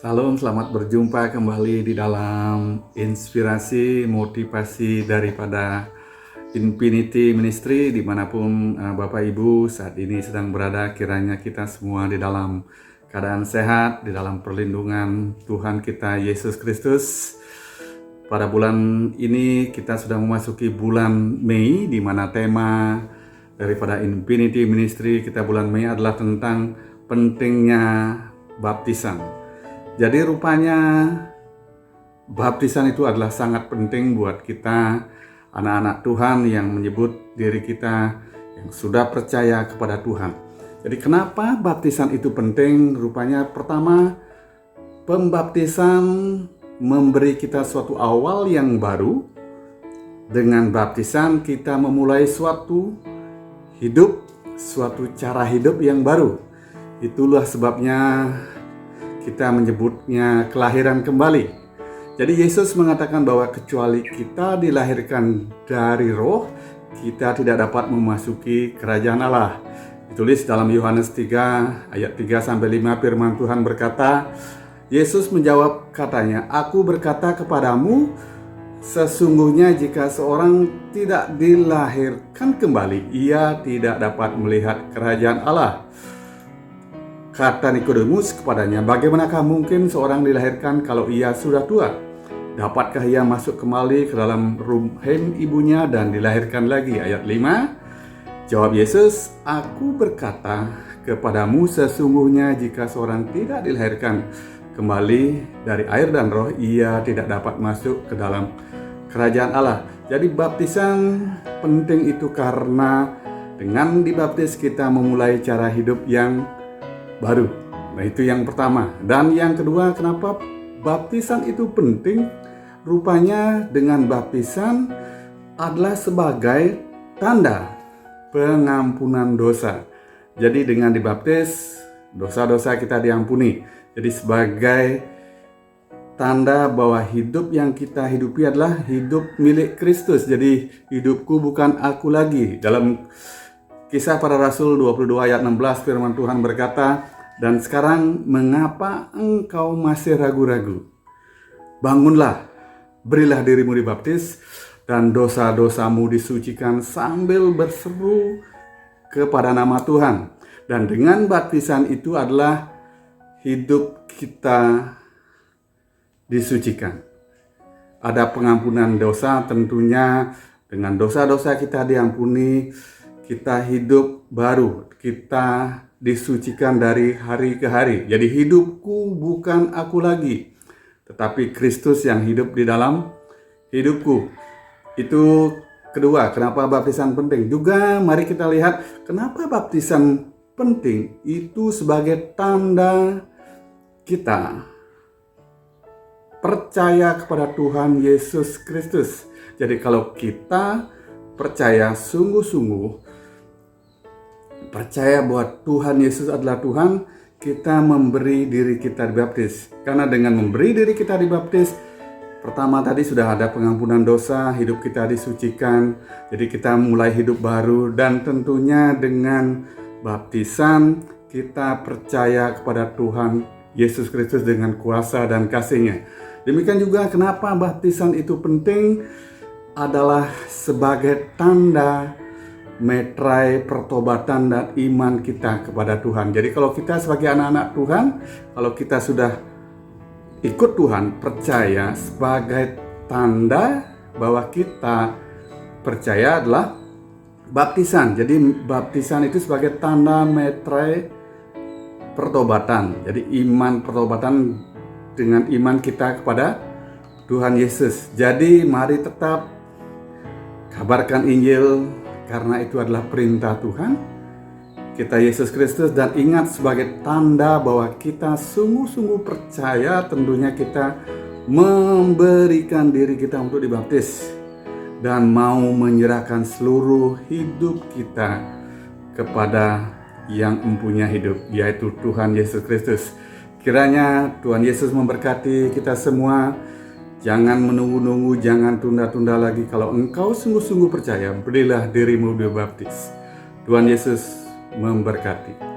Salam, selamat berjumpa kembali di dalam inspirasi, motivasi daripada Infinity Ministry dimanapun Bapak Ibu saat ini sedang berada. Kiranya kita semua di dalam keadaan sehat, di dalam perlindungan Tuhan kita Yesus Kristus. Pada bulan ini kita sudah memasuki bulan Mei, di mana tema daripada Infinity Ministry kita bulan Mei adalah tentang pentingnya baptisan. Jadi rupanya baptisan itu adalah sangat penting buat kita anak-anak Tuhan yang menyebut diri kita yang sudah percaya kepada Tuhan. Jadi kenapa baptisan itu penting? Rupanya pertama, pembaptisan memberi kita suatu awal yang baru. Dengan baptisan kita memulai suatu hidup, suatu cara hidup yang baru. Itulah sebabnya kita menyebutnya kelahiran kembali. Jadi Yesus mengatakan bahwa kecuali kita dilahirkan dari roh, kita tidak dapat memasuki kerajaan Allah. Ditulis dalam Yohanes 3 ayat 3-5 firman Tuhan berkata, Yesus menjawab katanya, "Aku berkata kepadamu, sesungguhnya jika seorang tidak dilahirkan kembali, ia tidak dapat melihat kerajaan Allah." Kata Nikodemus kepadanya, "Bagaimanakah mungkin seorang dilahirkan kalau ia sudah tua? Dapatkah ia masuk kembali ke dalam rahim ibunya dan dilahirkan lagi?" Ayat 5. Jawab Yesus, "Aku berkata kepadamu, sesungguhnya jika seorang tidak dilahirkan kembali dari air dan roh, ia tidak dapat masuk ke dalam kerajaan Allah." Jadi baptisan penting itu karena dengan dibaptis kita memulai cara hidup yang baru. Nah, itu yang pertama. Dan yang kedua, kenapa baptisan itu penting? Rupanya dengan baptisan adalah sebagai tanda pengampunan dosa. Jadi dengan dibaptis, dosa-dosa kita diampuni. Jadi sebagai tanda bahwa hidup yang kita hidupi adalah hidup milik Kristus. Jadi hidupku bukan aku lagi. Dalam Kisah Para Rasul 22 ayat 16 firman Tuhan berkata, "Dan sekarang mengapa engkau masih ragu-ragu? Bangunlah, berilah dirimu dibaptis, dan dosa-dosamu disucikan sambil berseru kepada nama Tuhan." Dan dengan baptisan itu adalah hidup kita disucikan. Ada pengampunan dosa, tentunya dengan dosa-dosa kita diampuni, kita hidup baru, kita disucikan dari hari ke hari. Jadi hidupku bukan aku lagi, tetapi Kristus yang hidup di dalam hidupku. Itu kedua, kenapa baptisan penting. Juga mari kita lihat kenapa baptisan penting. Itu sebagai tanda kita percaya kepada Tuhan Yesus Kristus. Jadi kalau kita percaya sungguh-sungguh, percaya bahwa Tuhan Yesus adalah Tuhan, kita memberi diri kita dibaptis. Karena dengan memberi diri kita dibaptis, pertama tadi sudah ada pengampunan dosa, hidup kita disucikan, jadi kita mulai hidup baru. Dan tentunya dengan baptisan kita percaya kepada Tuhan Yesus Kristus dengan kuasa dan kasih-Nya. Demikian juga kenapa baptisan itu penting, adalah sebagai tanda meterai pertobatan dan iman kita kepada Tuhan. Jadi kalau kita sebagai anak-anak Tuhan, kalau kita sudah ikut Tuhan, percaya, sebagai tanda bahwa kita percaya adalah baptisan. Jadi baptisan itu sebagai tanda meterai pertobatan. Jadi iman pertobatan dengan iman kita kepada Tuhan Yesus. Jadi mari tetap kabarkan Injil, karena itu adalah perintah Tuhan kita Yesus Kristus. Dan ingat, sebagai tanda bahwa kita sungguh-sungguh percaya, tentunya kita memberikan diri kita untuk dibaptis dan mau menyerahkan seluruh hidup kita kepada yang mempunyai hidup, yaitu Tuhan Yesus Kristus. Kiranya Tuhan Yesus memberkati kita semua. Jangan menunggu-nunggu, jangan tunda-tunda lagi. Kalau engkau sungguh-sungguh percaya, berilah dirimu dibaptis. Tuhan Yesus memberkati.